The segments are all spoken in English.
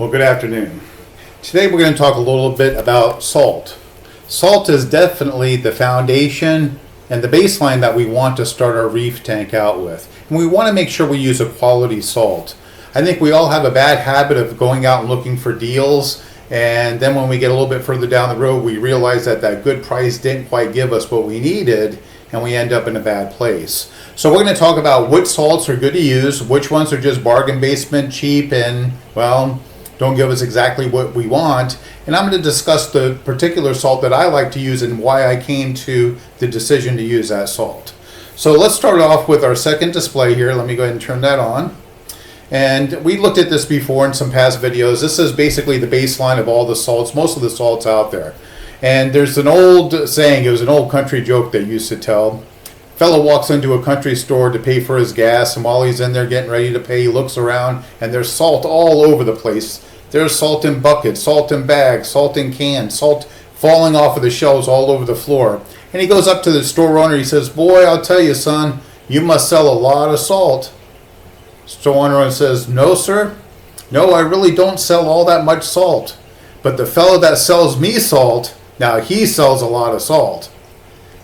Well, good afternoon. Today we're going to talk a little bit about salt. Salt is definitely the foundation and the baseline that we want to start our reef tank out with. And we want to make sure we use a quality salt. I think we all have a bad habit of going out and looking for deals, and then when we get a little bit further down the road we realize that that good price didn't quite give us what we needed, and we end up in a bad place. So we're going to talk about which salts are good to use, which ones are just bargain basement, cheap, and, well, don't give us exactly what we want. And I'm going to discuss the particular salt that I like to use and why I came to the decision to use that salt. So let's start off with our second display here. Let me go ahead and turn that on. And we looked at this before in some past videos. This is basically the baseline of all the salts, most of the salts out there. And there's an old saying, it was an old country joke that used to tell. Fellow walks into a country store to pay for his gas, and while he's in there getting ready to pay, he looks around and there's salt all over the place. There's salt in buckets, salt in bags, salt in cans, salt falling off of the shelves all over the floor. And he goes up to the store owner, he says, "Boy, I'll tell you, son, you must sell a lot of salt." Store owner says, "No, sir. No, I really don't sell all that much salt. But the fellow that sells me salt, now he sells a lot of salt."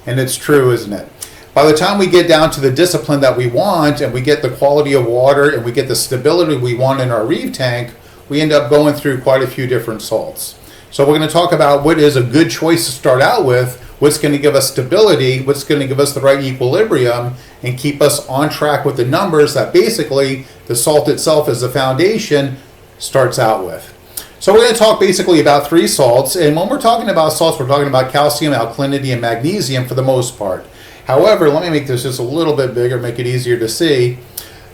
And it's true, isn't it? By the time we get down to the discipline that we want, and we get the quality of water, and we get the stability we want in our reef tank, we end up going through quite a few different salts. So we're going to talk about what is a good choice to start out with, what's going to give us stability, what's going to give us the right equilibrium, and keep us on track with the numbers that basically the salt itself as the foundation starts out with. So we're going to talk basically about three salts, and when we're talking about salts, we're talking about calcium, alkalinity, and magnesium for the most part. However, let me make this just a little bit bigger, make it easier to see.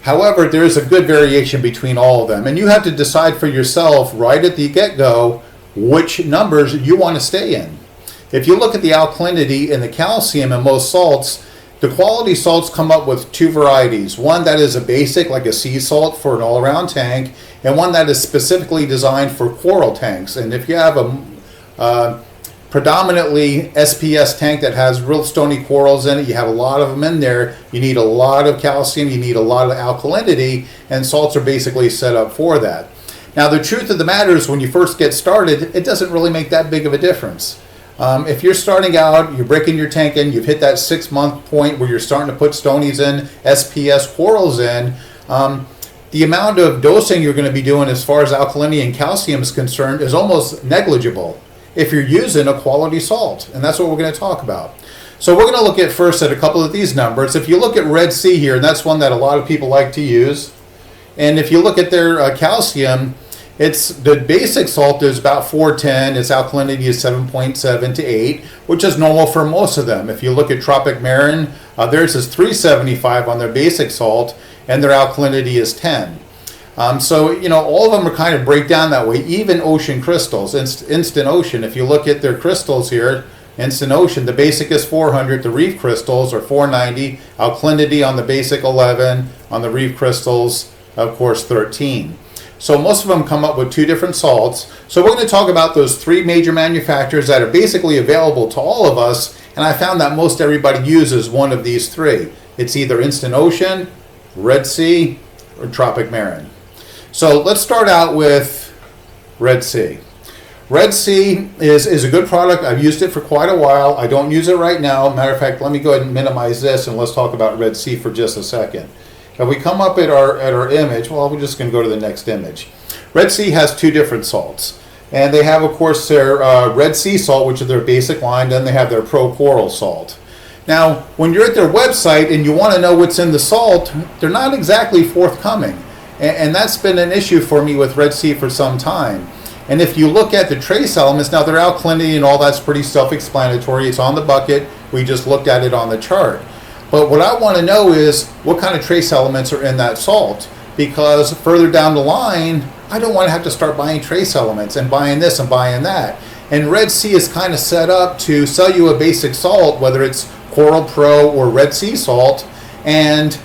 However, there is a good variation between all of them, and you have to decide for yourself right at the get-go which numbers you want to stay in. If you look at the alkalinity and the calcium in most salts, the quality salts come up with two varieties. One that is a basic, like a sea salt for an all-around tank, and one that is specifically designed for coral tanks. And if you have a predominantly SPS tank that has real stony corals in it, you have a lot of them in there, you need a lot of calcium, you need a lot of alkalinity, and salts are basically set up for that. Now the truth of the matter is when you first get started, it doesn't really make that big of a difference. If you're starting out, you're breaking your tank in, you've hit that 6-month point where you're starting to put stonies in, SPS corals in, the amount of dosing you're going to be doing as far as alkalinity and calcium is concerned is almost negligible if you're using a quality salt, and that's what we're going to talk about. So we're going to look at first at a couple of these numbers. If you look at RedSea here, and that's one that a lot of people like to use, and if you look at their calcium, it's the basic salt is about 410, its alkalinity is 7.7 to 8, which is normal for most of them. If you look at Tropic Marin, theirs is 375 on their basic salt, and their alkalinity is 10. So, you know, all of them are kind of break down that way, even ocean crystals, instant ocean. If you look at their crystals here, instant ocean, the basic is 400, the reef crystals are 490, alkalinity on the basic 11, on the reef crystals, of course, 13. So most of them come up with two different salts. So we're going to talk about those three major manufacturers that are basically available to all of us, and I found that most everybody uses one of these three. It's either instant ocean, RedSea, or Tropic Marin. So let's start out with RedSea. RedSea is a good product. I've used it for quite a while. I don't use it right now. Matter of fact, let me go ahead and minimize this and let's talk about RedSea for just a second. If we come up at our image, well, we're just going to go to the next image. RedSea has two different salts. And they have, of course, their RedSea salt, which is their basic line, then they have their Pro Coral salt. Now, when you're at their website and you want to know what's in the salt, they're not exactly forthcoming. And that's been an issue for me with RedSea for some time. And if you look at the trace elements, now their alkalinity and all that's pretty self-explanatory. It's on the bucket. We just looked at it on the chart. But what I want to know is what kind of trace elements are in that salt. Because further down the line, I don't want to have to start buying trace elements and buying this and buying that. And RedSea is kind of set up to sell you a basic salt, whether it's Coral Pro or RedSea salt, and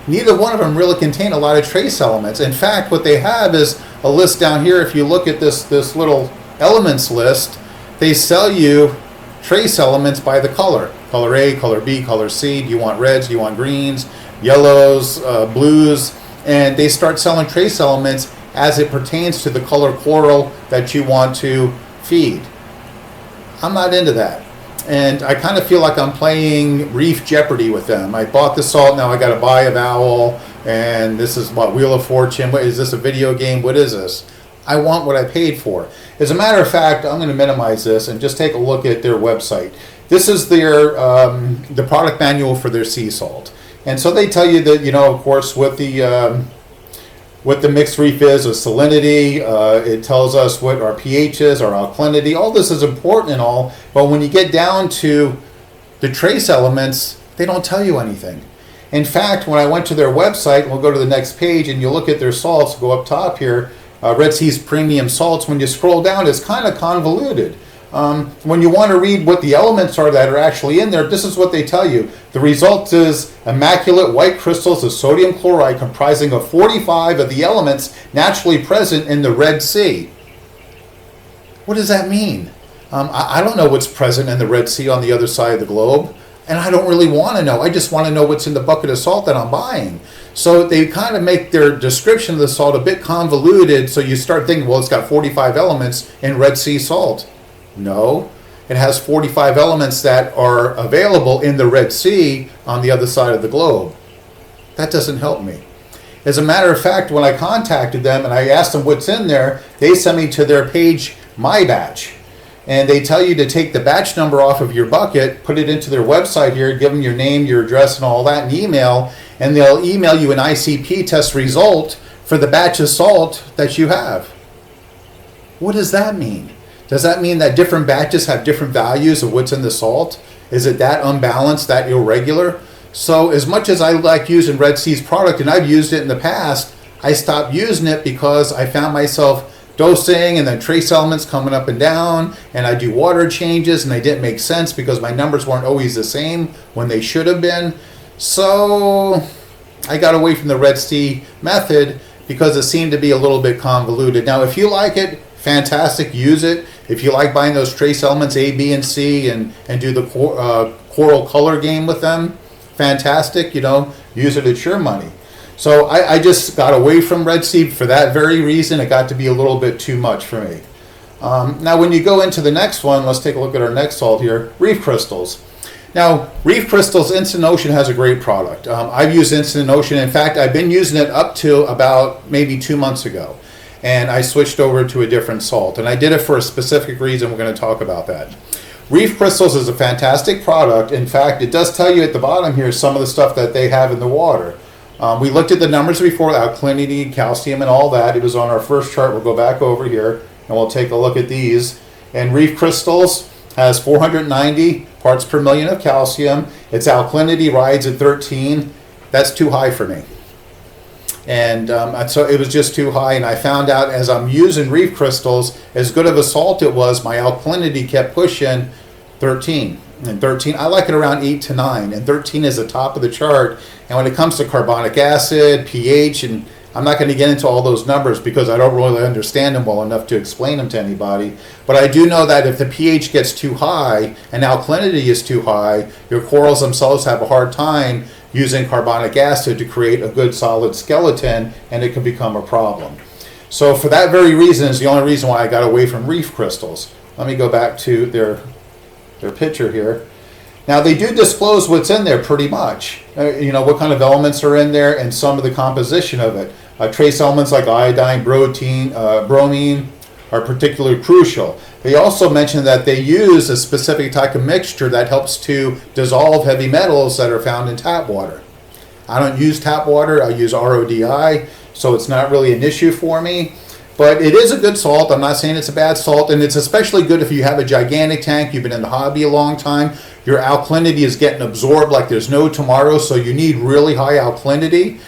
neither one of them really contain a lot of trace elements. In fact, what they have is a list down here. If you look at this little elements list, they sell you trace elements by the color. Color A, color B, color C. Do you want reds? Do you want greens? Yellows, blues? And they start selling trace elements as it pertains to the color coral that you want to feed. I'm not into that. And I kind of feel like I'm playing Reef Jeopardy with them. I bought the salt, now I got to buy a vowel, and this is what, Wheel of Fortune. What is this, a video game? What is this? I want what I paid for. As a matter of fact, I'm going to minimize this and just take a look at their website. This is their the product manual for their sea salt. And so they tell you that, of course, what the mixed reef is, with salinity, it tells us what our pH is, our alkalinity. All this is important and all, but when you get down to the trace elements, they don't tell you anything. In fact, when I went to their website, we'll go to the next page, and you look at their salts, go up top here, RedSea's premium salts, when you scroll down, it's kind of convoluted. When you want to read what the elements are that are actually in there, this is what they tell you. The result is immaculate white crystals of sodium chloride comprising of 45 of the elements naturally present in the Red Sea. What does that mean? I don't know what's present in the Red Sea on the other side of the globe, and I don't really want to know. I just want to know what's in the bucket of salt that I'm buying. So they kind of make their description of the salt a bit convoluted, so you start thinking, well, it's got 45 elements in Red Sea salt. No, it has 45 elements that are available in the Red Sea on the other side of the globe. That doesn't help me. As a matter of fact, when I contacted them and I asked them what's in there, they sent me to their page, My Batch. And they tell you to take the batch number off of your bucket, put it into their website here, give them your name, your address, and all that in email, and they'll email you an ICP test result for the batch of salt that you have. What does that mean? Does that mean that different batches have different values of what's in the salt? Is it that unbalanced, that irregular? So as much as I like using Red Sea's product, and I've used it in the past, I stopped using it because I found myself dosing and then trace elements coming up and down, and I do water changes and they didn't make sense because my numbers weren't always the same when they should have been. So I got away from the Red Sea method because it seemed to be a little bit convoluted. Now if you like it, fantastic, use it. If you like buying those trace elements A, B, and C and do the coral color game with them, fantastic, use it, it's your money. So I just got away from Red Sea for that very reason. It got to be a little bit too much for me. Now when you go into the next one, let's take a look at our next salt here, Reef Crystals. Now, Reef Crystals, Instant Ocean has a great product. I've used Instant Ocean. In fact, I've been using it up to about maybe 2 months ago. And I switched over to a different salt. And I did it for a specific reason. We're going to talk about that. Reef Crystals is a fantastic product. In fact, it does tell you at the bottom here some of the stuff that they have in the water. We looked at the numbers before, alkalinity, calcium, and all that. It was on our first chart. We'll go back over here and we'll take a look at these. And Reef Crystals has 490 parts per million of calcium. Its alkalinity rides at 13. That's too high for me. And so it was just too high, and I found out as I'm using Reef Crystals, as good of a salt it was, my alkalinity kept pushing 13. And 13, I like it around 8 to 9, and 13 is the top of the chart. And when it comes to carbonic acid, pH, and I'm not going to get into all those numbers because I don't really understand them well enough to explain them to anybody. But I do know that if the pH gets too high and alkalinity is too high, your corals themselves have a hard time using carbonic acid to create a good solid skeleton, and it can become a problem. So for that very reason is the only reason why I got away from Reef Crystals. Let me go back to their picture here. Now they do disclose what's in there pretty much. What kind of elements are in there and some of the composition of it. Trace elements like iodine, bromine are particularly crucial. They also mention that they use a specific type of mixture that helps to dissolve heavy metals that are found in tap water. I don't use tap water, I use RODI, so it's not really an issue for me. But it is a good salt. I'm not saying it's a bad salt, and it's especially good if you have a gigantic tank, you've been in the hobby a long time, your alkalinity is getting absorbed like there's no tomorrow, so you need really high alkalinity.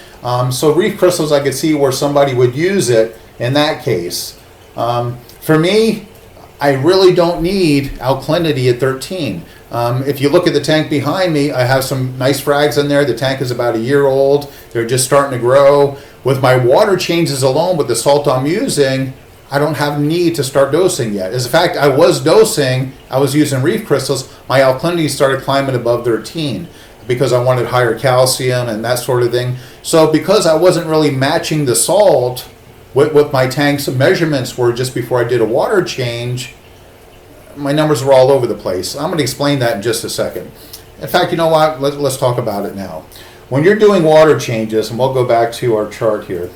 So Reef Crystals, I could see where somebody would use it in that case. For me, I really don't need alkalinity at 13. If you look at the tank behind me, I have some nice frags in there. The tank is about a year old. They're just starting to grow. With my water changes alone, with the salt I'm using, I don't have need to start dosing yet. As a fact, I was dosing, I was using Reef Crystals, my alkalinity started climbing above 13 because I wanted higher calcium and that sort of thing. So because I wasn't really matching the salt what my tank's measurements were just before I did a water change, my numbers were all over the place. I'm going to explain that in just a second. In fact, you know what? Let's talk about it now. When you're doing water changes, and we'll go back to our chart here.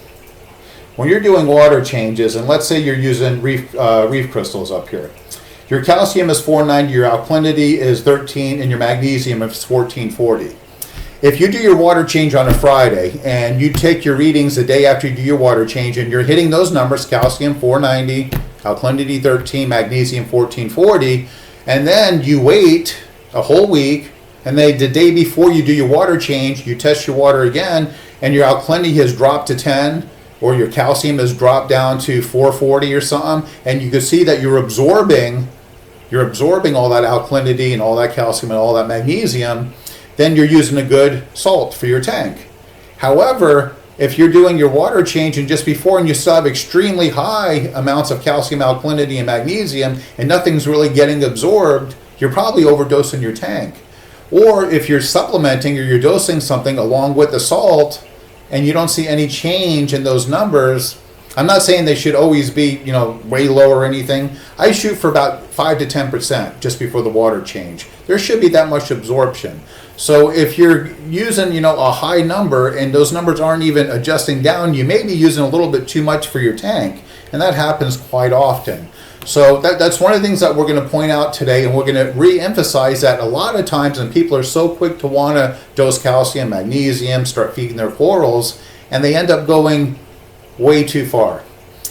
When you're doing water changes, and let's say you're using reef crystals up here. Your calcium is 490, your alkalinity is 13, and your magnesium is 1440. If you do your water change on a Friday and you take your readings the day after you do your water change and you're hitting those numbers, calcium 490, alkalinity 13, magnesium 1440, and then you wait a whole week, and then the day before you do your water change, you test your water again, and your alkalinity has dropped to 10, or your calcium has dropped down to 440 or something, and you can see that you're absorbing all that alkalinity and all that calcium and all that magnesium, then you're using a good salt for your tank. However, if you're doing your water change and just before and you still have extremely high amounts of calcium, alkalinity, and magnesium, and nothing's really getting absorbed, you're probably overdosing your tank. Or if you're supplementing or you're dosing something along with the salt and you don't see any change in those numbers, I'm not saying they should always be, way low or anything. I shoot for about 5 to 10% just before the water change. There should be that much absorption. So if you're using, a high number and those numbers aren't even adjusting down, you may be using a little bit too much for your tank. And that happens quite often. So that's one of the things that we're going to point out today, and we're going to re-emphasize that a lot of times, and people are so quick to want to dose calcium, magnesium, start feeding their corals, and they end up going way too far.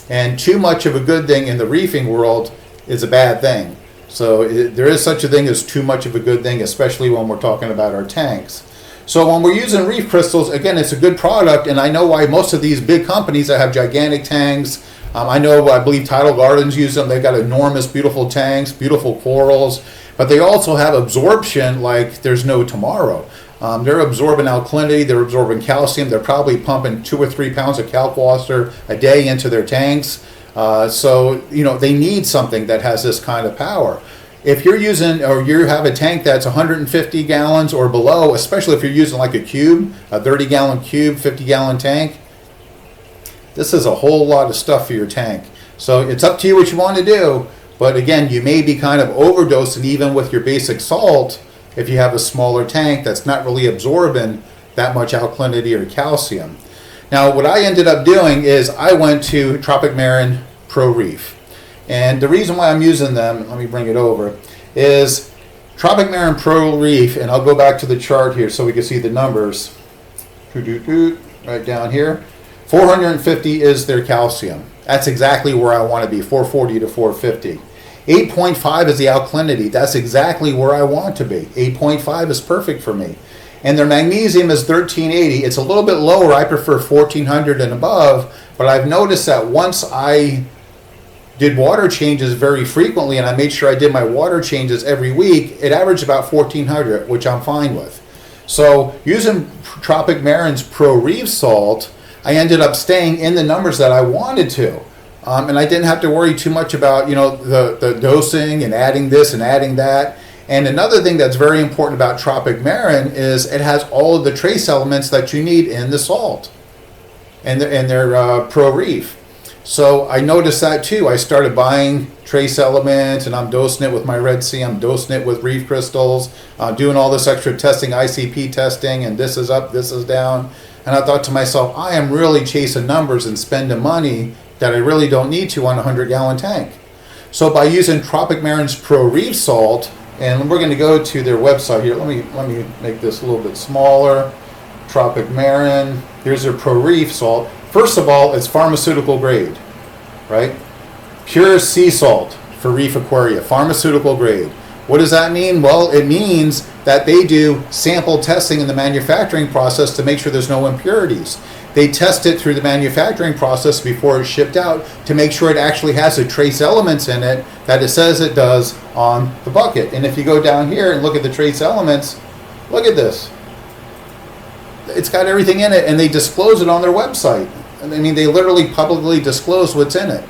And too much of a good thing in the reefing world is a bad thing. So there is such a thing as too much of a good thing, especially when we're talking about our tanks. So when we're using reef crystals, again, it's a good product, and I know why most of these big companies that have gigantic tanks, I believe Tidal Gardens use them. They've got enormous, beautiful tanks, beautiful corals, but they also have absorption like there's no tomorrow. They're absorbing alkalinity, they're absorbing calcium, they're probably pumping 2 or 3 pounds of calcwaster a day into their tanks. So they need something that has this kind of power. If you're using, or you have a tank that's 150 gallons or below, especially if you're using like a cube, a 30-gallon cube, 50-gallon tank, this is a whole lot of stuff for your tank. So it's up to you what you want to do. But again, you may be kind of overdosing even with your basic salt if you have a smaller tank that's not really absorbing that much alkalinity or calcium. Now, what I ended up doing is I went to Tropic Marin Pro Reef. And the reason why I'm using them, let me bring it over, is Tropic Marin Pro Reef, and I'll go back to the chart here so we can see the numbers. Right down here. 450 is their calcium. That's exactly where I want to be, 440 to 450. 8.5 is the alkalinity. That's exactly where I want to be. 8.5 is perfect for me. And their magnesium is 1380. It's a little bit lower. I prefer 1400 and above, but I've noticed that once I did water changes very frequently and I made sure I did my water changes every week, it averaged about 1400, which I'm fine with. So using Tropic Marin's Pro Reef salt, I ended up staying in the numbers that I wanted to. And I didn't have to worry too much about, the dosing and adding this and adding that. And another thing that's very important about Tropic Marin is it has all of the trace elements that you need in the salt and their Pro Reef. So I noticed that too. I started buying trace elements and I'm dosing it with my RedSea, I'm dosing it with reef crystals, doing all this extra testing, ICP testing, and this is up, this is down. And I thought to myself, I am really chasing numbers and spending money that I really don't need to on a 100-gallon tank. So by using Tropic Marin's Pro Reef salt, and we're going to go to their website here. Let me make this a little bit smaller. Tropic Marin. Here's their Pro Reef salt. First of all, it's pharmaceutical grade, right? Pure sea salt for reef aquaria, pharmaceutical grade. What does that mean? Well, it means that they do sample testing in the manufacturing process to make sure there's no impurities. They test it through the manufacturing process before it's shipped out to make sure it actually has the trace elements in it that it says it does on the bucket. And if you go down here and look at the trace elements, look at this. It's got everything in it, and they disclose it on their website. I mean, they literally publicly disclose what's in it.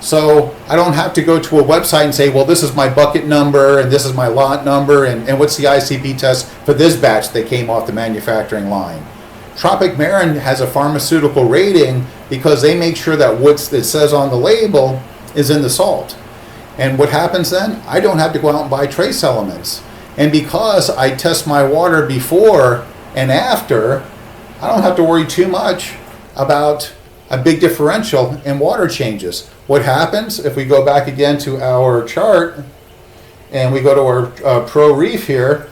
So I don't have to go to a website and say, well, this is my bucket number and this is my lot number and what's the ICP test for this batch that came off the manufacturing line. Tropic Marin has a pharmaceutical rating because they make sure that what it says on the label is in the salt. And what happens then? I don't have to go out and buy trace elements. And because I test my water before and after, I don't have to worry too much about a big differential in water changes. What happens if we go back again to our chart and we go to our Pro Reef here?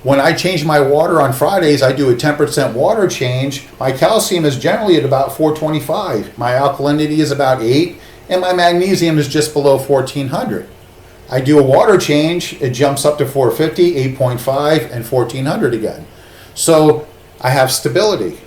When I change my water on Fridays, I do a 10% water change. My calcium is generally at about 425. My alkalinity is about 8, and my magnesium is just below 1400. I do a water change, it jumps up to 450, 8.5, and 1400 again. So I have stability.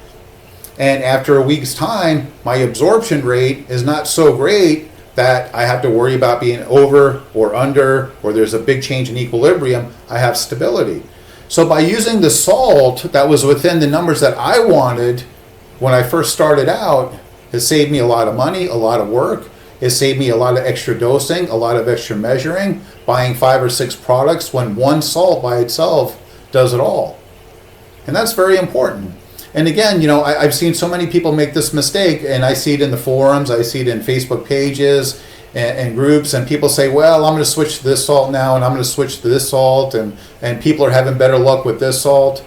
And after a week's time, my absorption rate is not so great that I have to worry about being over or under, or there's a big change in equilibrium. I have stability. So by using the salt that was within the numbers that I wanted when I first started out, it saved me a lot of money, a lot of work. It saved me a lot of extra dosing, a lot of extra measuring, buying 5 or 6 products when one salt by itself does it all. And that's very important. And again, you know, I've seen so many people make this mistake, and I see it in the forums, I see it in Facebook pages and groups, and people say, well, I'm going to switch to this salt now, and I'm going to switch to this salt, and people are having better luck with this salt.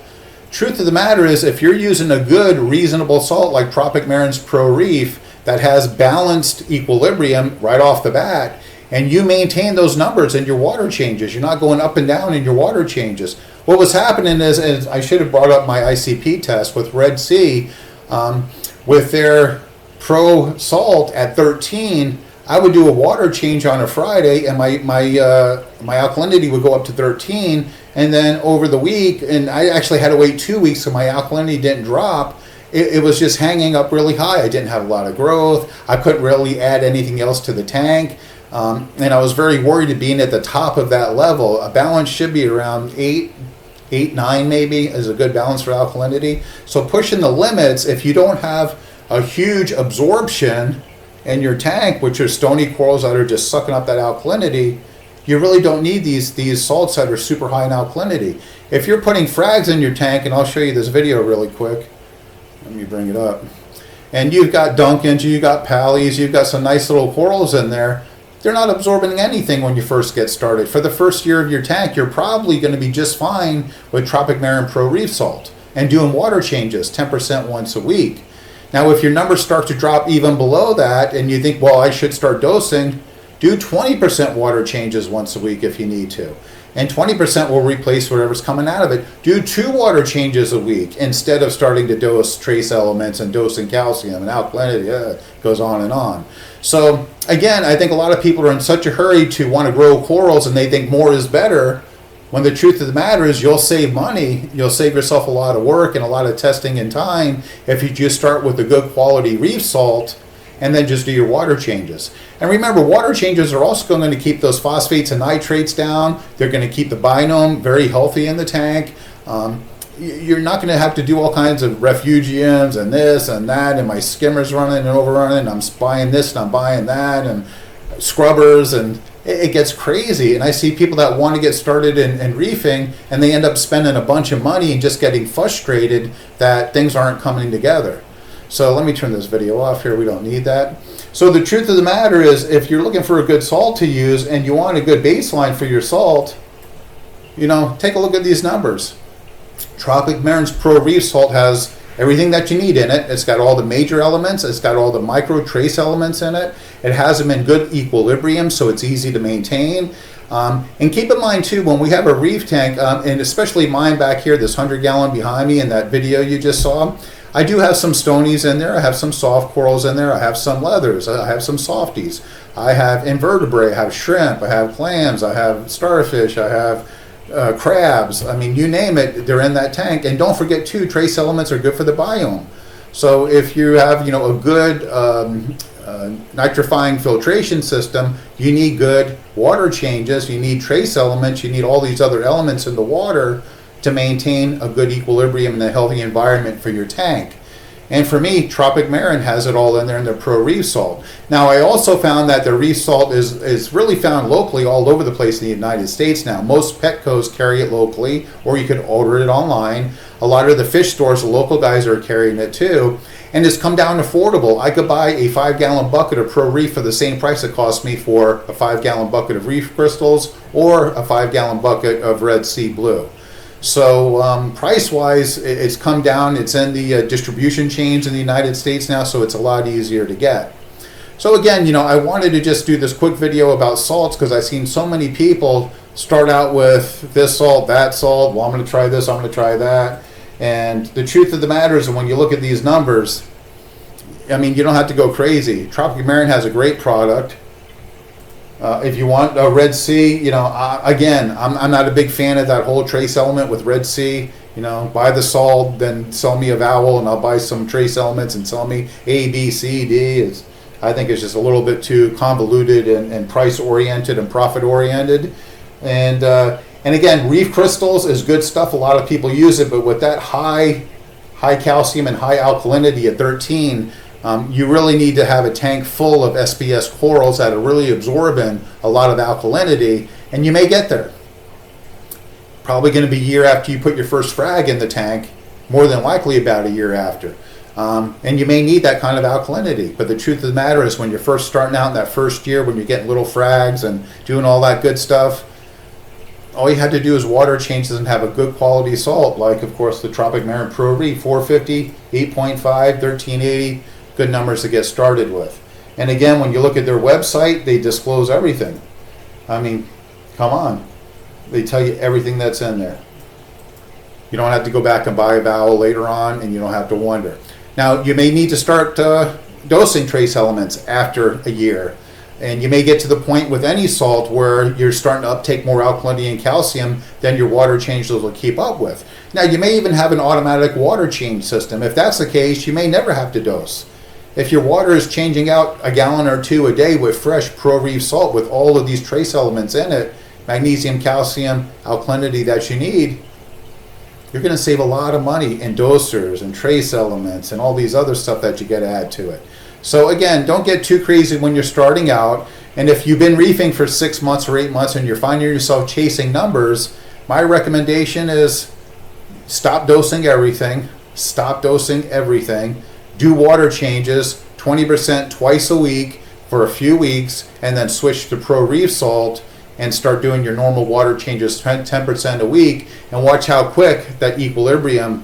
Truth of the matter is, if you're using a good, reasonable salt like Tropic Marin's Pro Reef that has balanced equilibrium right off the bat, and you maintain those numbers in your water changes, you're not going up and down in your water changes. What was happening is I should have brought up my ICP test with RedSea, with their Pro Salt at 13, I would do a water change on a Friday, and my alkalinity would go up to 13, and then over the week, and I actually had to wait 2 weeks so my alkalinity didn't drop. It was just hanging up really high. I didn't have a lot of growth. I couldn't really add anything else to the tank, and I was very worried of being at the top of that level. A balance should be around 8, 9 maybe is a good balance for alkalinity. So pushing the limits, if you don't have a huge absorption in your tank, which are stony corals that are just sucking up that alkalinity, you really don't need these salts that are super high in alkalinity. If you're putting frags in your tank, and I'll show you this video really quick. Let me bring it up. And you've got Duncans, you've got Pallies, you've got some nice little corals in there. They're not absorbing anything when you first get started. For the first year of your tank, you're probably going to be just fine with Tropic Marin Pro Reef salt and doing water changes 10% once a week. Now, if your numbers start to drop even below that and you think, well, I should start dosing, do 20% water changes once a week if you need to. And 20% will replace whatever's coming out of it. Do 2 water changes a week instead of starting to dose trace elements and dosing calcium and alkalinity. Goes on and on. So again, I think a lot of people are in such a hurry to want to grow corals and they think more is better, when the truth of the matter is you'll save money, you'll save yourself a lot of work and a lot of testing and time if you just start with a good quality reef salt and then just do your water changes. And remember, water changes are also going to keep those phosphates and nitrates down. They're going to keep the biome very healthy in the tank. You're not going to have to do all kinds of refugiums and this and that, and my skimmer's running and overrunning, and I'm buying this and I'm buying that, and scrubbers, and it gets crazy. And I see people that want to get started in reefing, and they end up spending a bunch of money and just getting frustrated that things aren't coming together. So let me turn this video off here. We don't need that. So the truth of the matter is, if you're looking for a good salt to use and you want a good baseline for your salt, you know, take a look at these numbers. Tropic Marin's Pro Reef salt has everything that you need in it. It's got all the major elements. It's got all the micro trace elements in it. It has them in good equilibrium, so it's easy to maintain. And keep in mind too, when we have a reef tank, and especially mine back here, this 100-gallon behind me in that video you just saw, I do have some stonies in there. I have some soft corals in there. I have some leathers. I have some softies. I have invertebrate. I have shrimp. I have clams. I have starfish. I have crabs. I mean, you name it, they're in that tank. And don't forget too, trace elements are good for the biome. So if you have, you know, a good nitrifying filtration system, you need good water changes. You need trace elements. You need all these other elements in the water to maintain a good equilibrium and a healthy environment for your tank. And for me, Tropic Marin has it all in there in their Pro Reef salt. Now, I also found that the reef salt is really found locally all over the place in the United States now. Most Petcos carry it locally, or you can order it online. A lot of the fish stores, the local guys are carrying it too. And it's come down affordable. I could buy a 5-gallon bucket of Pro Reef for the same price it cost me for a 5-gallon bucket of Reef crystals or a 5-gallon bucket of RedSea Blue. So price-wise, it's come down. It's in the distribution chains in the United States now, so it's a lot easier to get. So again, you know, I wanted to just do this quick video about salts because I've seen so many people start out with this salt, that salt. Well, I'm going to try this, I'm going to try that. And the truth of the matter is, when you look at these numbers, I mean, you don't have to go crazy. Tropic Marin has a great product. If you want a RedSea, you know, again, I'm not a big fan of that whole trace element with RedSea. You know, buy the salt, then sell me a vowel, and I'll buy some trace elements and sell me A, B, C, D. I think it's just a little bit too convoluted and price-oriented and profit-oriented. And again, Reef crystals is good stuff. A lot of people use it, but with that high calcium and high alkalinity at 13, you really need to have a tank full of SPS corals that are really absorbing a lot of alkalinity, and you may get there. Probably going to be a year after you put your first frag in the tank, more than likely about a year after. And you may need that kind of alkalinity. But the truth of the matter is, when you're first starting out in that first year, when you're getting little frags and doing all that good stuff, all you have to do is water changes and have a good quality salt, like, of course, the Tropic Marin Pro Reef, 450, 8.5, 1380, good numbers to get started with. And again, when you look at their website, they disclose everything. I mean, come on. They tell you everything that's in there. You don't have to go back and buy a vowel later on, and you don't have to wonder. Now, you may need to start dosing trace elements after a year. And you may get to the point with any salt where you're starting to uptake more alkalinity and calcium than your water changes will keep up with. Now, you may even have an automatic water change system. If that's the case, you may never have to dose. If your water is changing out a gallon or two a day with fresh Pro Reef salt with all of these trace elements in it, magnesium, calcium, alkalinity that you need, you're going to save a lot of money in dosers and trace elements and all these other stuff that you got to add to it. So again, don't get too crazy when you're starting out. And if you've been reefing for 6 months or 8 months and you're finding yourself chasing numbers, my recommendation is stop dosing everything. Stop dosing everything. Do water changes 20% twice a week for a few weeks, and then switch to Pro Reef salt and start doing your normal water changes 10% a week, and watch how quick that equilibrium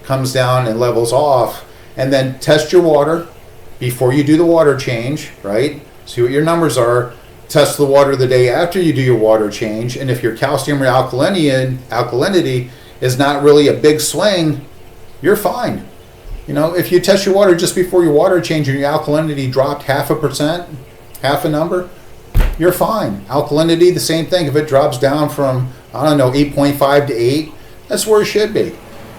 comes down and levels off. And then test your water before you do the water change, right? See what your numbers are. Test the water the day after you do your water change, and if your calcium or alkalinity is not really a big swing, you're fine. You know, if you test your water just before your water change and your alkalinity dropped 0.5%, half a number, you're fine. Alkalinity, the same thing. If it drops down from, I don't know, 8.5 to 8, that's where it should be.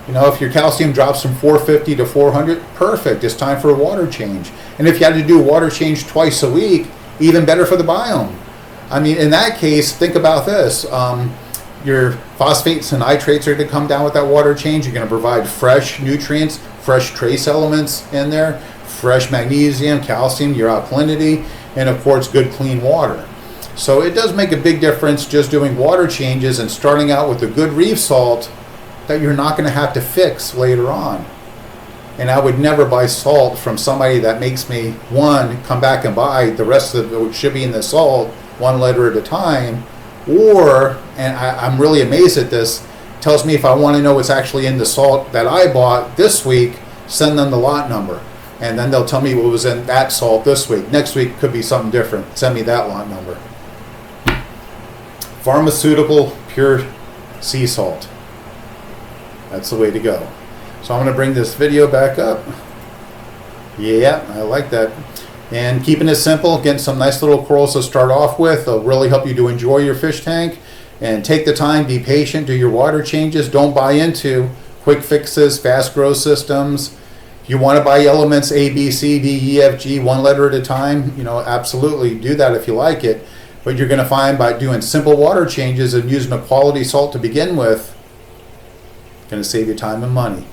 You know, if your calcium drops from 450 to 400, perfect. It's time for a water change. And if you had to do a water change twice a week, even better for the biome. I mean, in that case, think about this. Your phosphates and nitrates are going to come down with that water change. You're going to provide fresh nutrients, fresh trace elements in there, fresh magnesium, calcium, your alkalinity, and of course, good clean water. So it does make a big difference just doing water changes and starting out with a good reef salt that you're not going to have to fix later on. And I would never buy salt from somebody that makes me, one, come back and buy the rest of it, which should be in the salt, 1 liter at a time, or, and I'm really amazed at this, tells me if I want to know what's actually in the salt that I bought this week, send them the lot number. And then they'll tell me what was in that salt this week. Next week could be something different. Send me that lot number. Pharmaceutical pure sea salt. That's the way to go. So I'm going to bring this video back up. Yeah, I like that. And keeping it simple, getting some nice little corals to start off with. They'll really help you to enjoy your fish tank. And take the time, be patient, do your water changes. Don't buy into quick fixes, fast grow systems. If you want to buy elements A, B, C, D, E, F, G, 1 letter at a time, you know, absolutely do that if you like it. But you're going to find by doing simple water changes and using a quality salt to begin with, going to save you time and money.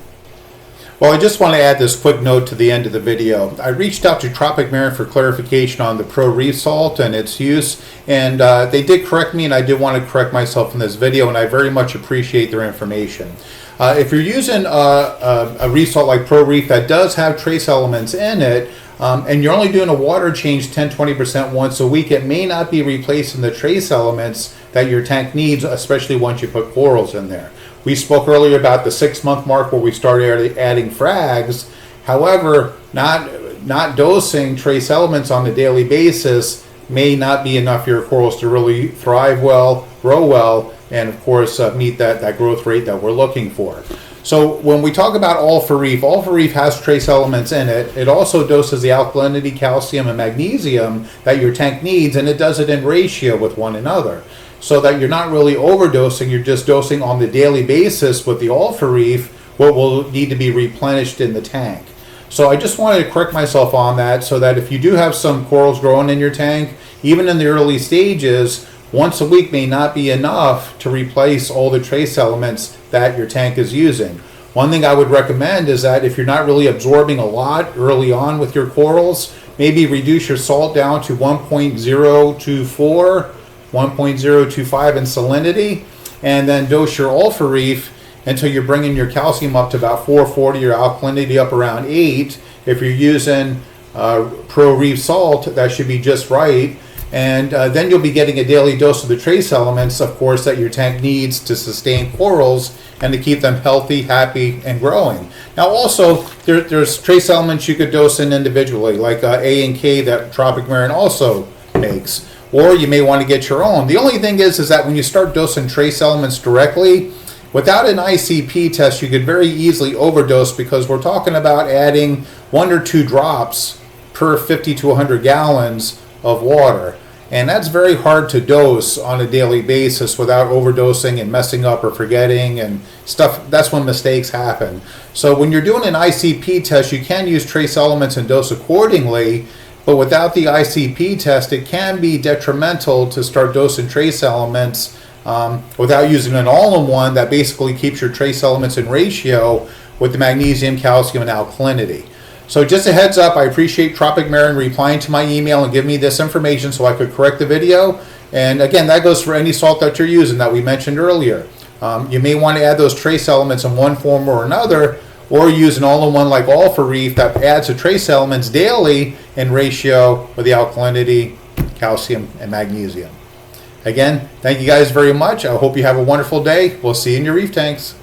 Well, I just want to add this quick note to the end of the video. I reached out to Tropic Marin for clarification on the Pro Reef salt and its use, and they did correct me, and I did want to correct myself in this video, and I very much appreciate their information. If you're using a reef salt like Pro Reef that does have trace elements in it, and you're only doing a water change 10-20% once a week, it may not be replacing the trace elements that your tank needs, especially once you put corals in there. We spoke earlier about the 6-month mark where we started adding frags. However, not dosing trace elements on a daily basis may not be enough for your corals to really thrive well, grow well, and of course meet that growth rate that we're looking for. So when we talk about All for Reef has trace elements in it. It also doses the alkalinity, calcium, and magnesium that your tank needs, and it does it in ratio with one another, so that you're not really overdosing. You're just dosing on the daily basis with the All for Reef what will need to be replenished in the tank. So I just wanted to correct myself on that, so that if you do have some corals growing in your tank, even in the early stages, once a week may not be enough to replace all the trace elements that your tank is using. One thing I would recommend is that if you're not really absorbing a lot early on with your corals, maybe reduce your salt down to 1.024, 1.025 in salinity, and then dose your All for Reef until you're bringing your calcium up to about 440, your alkalinity up around 8. If you're using Pro Reef salt, that should be just right. And then you'll be getting a daily dose of the trace elements, of course, that your tank needs to sustain corals and to keep them healthy, happy, and growing. Now also, there's trace elements you could dose in individually, like A and K that Tropic Marin also makes. Or you may want to get your own. The only thing is that when you start dosing trace elements directly, without an ICP test, you could very easily overdose, because we're talking about adding 1 or 2 drops per 50 to 100 gallons of water, and that's very hard to dose on a daily basis without overdosing and messing up or forgetting and stuff. That's when mistakes happen. So when you're doing an ICP test, you can use trace elements and dose accordingly, but without the ICP test, it can be detrimental to start dosing trace elements without using an all-in-one that basically keeps your trace elements in ratio with the magnesium, calcium, and alkalinity. So just a heads up, I appreciate Tropic Marin replying to my email and giving me this information so I could correct the video. And again, that goes for any salt that you're using that we mentioned earlier. You may want to add those trace elements in one form or another, or use an all-in-one like All for Reef that adds the trace elements daily in ratio with the alkalinity, calcium, and magnesium. Again, thank you guys very much. I hope you have a wonderful day. We'll see you in your reef tanks.